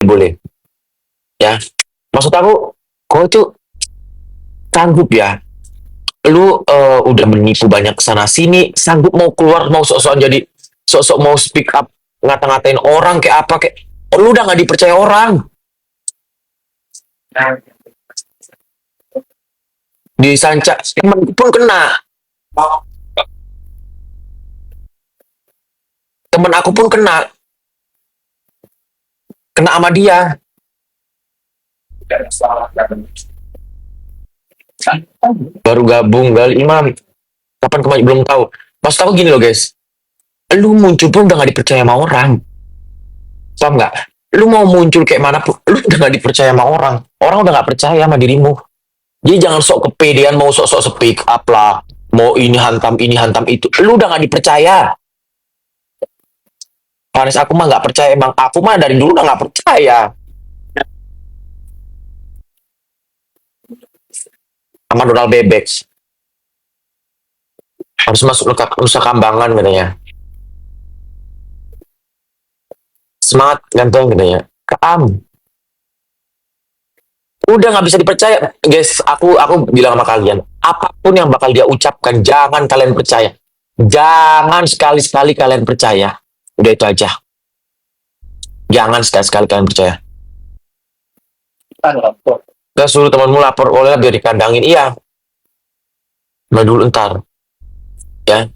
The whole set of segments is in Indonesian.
boleh ya. Maksud aku, kau itu sanggup ya, lu udah menipu banyak sana sini, sanggup mau keluar, mau sok-sok jadi, sok-sok mau speak up, ngata-ngatain orang kayak apa kayak, lu udah nggak dipercaya orang. Di Sanca temanku pun kena, temen aku pun kena sama dia. Baru gabung kali Imam, kapan kemarin belum tahu. Maksud aku gini loh guys, lu muncul pun udah nggak dipercaya sama orang, paham nggak? Lu mau muncul kayak mana pun, lu udah nggak dipercaya sama orang udah nggak percaya sama dirimu. Jadi jangan sok kepedean, mau sok-sok speak up lah, mau ini hantam itu, lu udah nggak dipercaya. Panis aku mah nggak percaya, emang aku mah dari dulu udah nggak percaya sama Donald Bebek. Harus masuk Nusa Kambangan katanya. Semangat ganteng katanya. Keam. Udah nggak bisa dipercaya, guys. Aku bilang sama kalian, apapun yang bakal dia ucapkan, jangan kalian percaya. Jangan sekali-sekali kalian percaya. Udah itu aja. Jangan sekali-sekali kalian percaya. Kita suruh temanmu lapor, oleh biar dikandangin. Iya. Nah dulu ntar. Ya.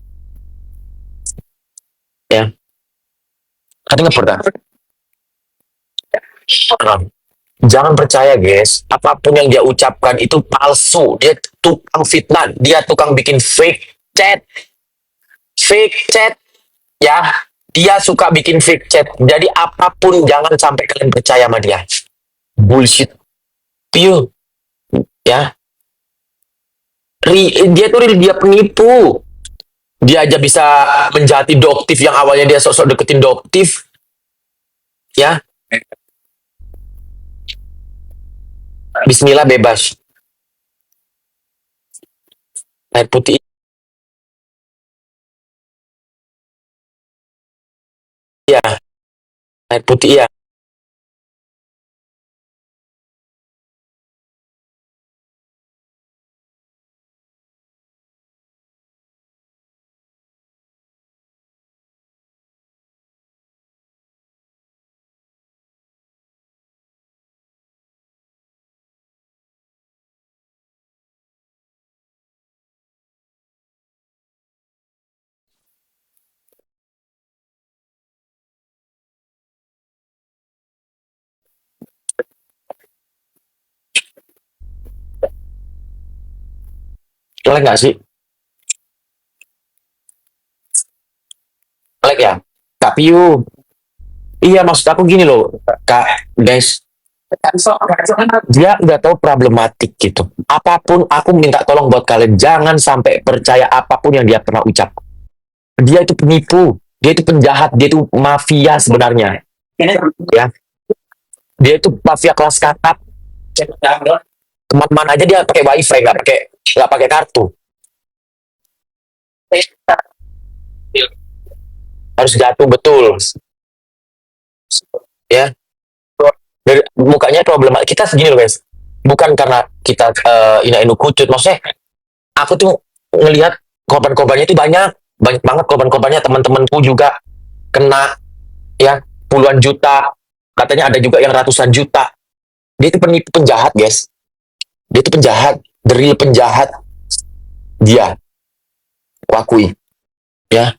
Ya. Kan nggak pernah. Jangan percaya guys, apapun yang dia ucapkan itu palsu. Dia tukang fitnah, dia tukang bikin fake chat ya. Dia suka bikin fake chat. Jadi apapun jangan sampai kalian percaya sama dia. Bullshit, pure ya. Dia tuh dia penipu. Dia aja bisa menjati doktif yang awalnya dia sok-sok deketin doktif ya. Bismillah bebas. Air putih ya, air putih ya. Like nggak sih? Like ya. Kak Piu. Iya maksud aku gini loh, Kak, guys. Dia nggak tahu problematik gitu. Apapun aku minta tolong buat kalian jangan sampai percaya apapun yang dia pernah ucap. Dia itu penipu, dia itu penjahat, dia itu mafia sebenarnya. Ya, dia itu mafia kelas kakap. Kemana-mana aja dia pakai wifi, nggak pakai kartu. Harus jatuh betul, ya. Dari mukanya problematik. Kita segini loh guys. Bukan karena kita ina-inu kucut, maksudnya aku tuh ngelihat korban-korbannya itu banyak, banyak banget korban-korbannya, teman-temanku juga kena ya puluhan juta, katanya ada juga yang ratusan juta. Dia itu penipu penjahat guys, dia itu penjahat, the real penjahat. Dia wakui ya.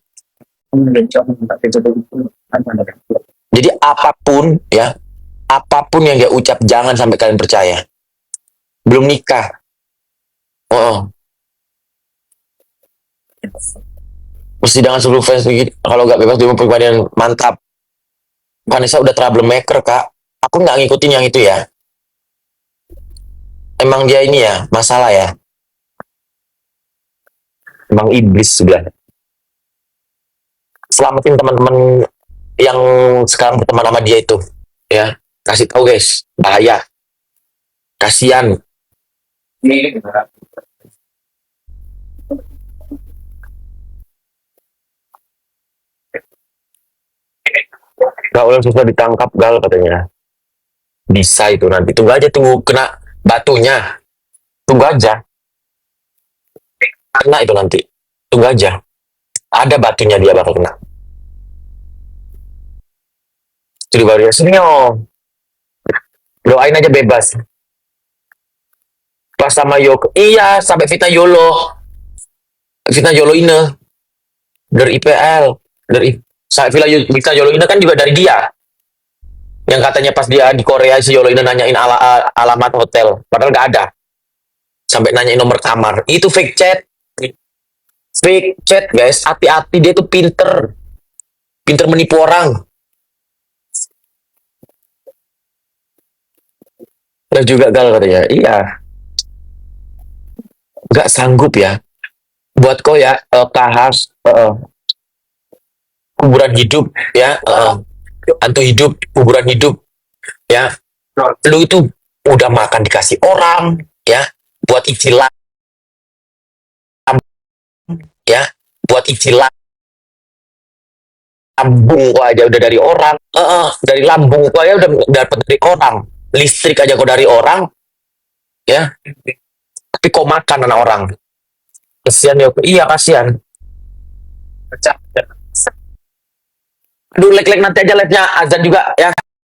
Jadi apapun ya, apapun yang dia ucap jangan sampai kalian percaya. Belum nikah. Oh, persidangan sebelum fans kalau nggak bebas demo pribadian mantap. Vanessa udah troublemaker kak, aku nggak ngikutin yang itu ya. Emang dia ini ya masalah ya, emang iblis sudah. Selamatin teman-teman yang sekarang berteman sama dia itu ya, kasih tahu guys, bahaya, kasihan. Gak boleh susah ditangkap gal katanya. Bisa itu nanti. Tunggu aja, tunggu kena batunya. Tunggu aja. Kena itu nanti. Tunggu aja. Ada batunya dia bakal kena. Jadi baru senyum. Doain aja bebas. Pas sama Yoko. Iya, sampai Vita Yolo. Vita Yolo ini dari IPL. Dari Vita Yolo ini kan juga dari dia. Yang katanya pas dia di Korea si Yolo ini nanyain alamat hotel. Padahal nggak ada. Sampai nanyain nomor kamar. Itu fake chat. Fake chat guys. Hati-hati, dia tuh pinter. Pinter menipu orang. Lah juga gal katanya. Iya. Nggak sanggup ya. Buat kau ya, Kahas, kuburan hidup ya, hantu hidup, kuburan hidup ya. Lu itu udah makan dikasih orang ya, buat isi ya, buat isi lambung gua aja udah dari orang, dari lambung gua aja udah dapat dari orang, listrik aja kok dari orang ya, tapi kok makan anak orang, kasihan ya, iya kasihan. Aduh, like nanti aja live-nya azan juga ya.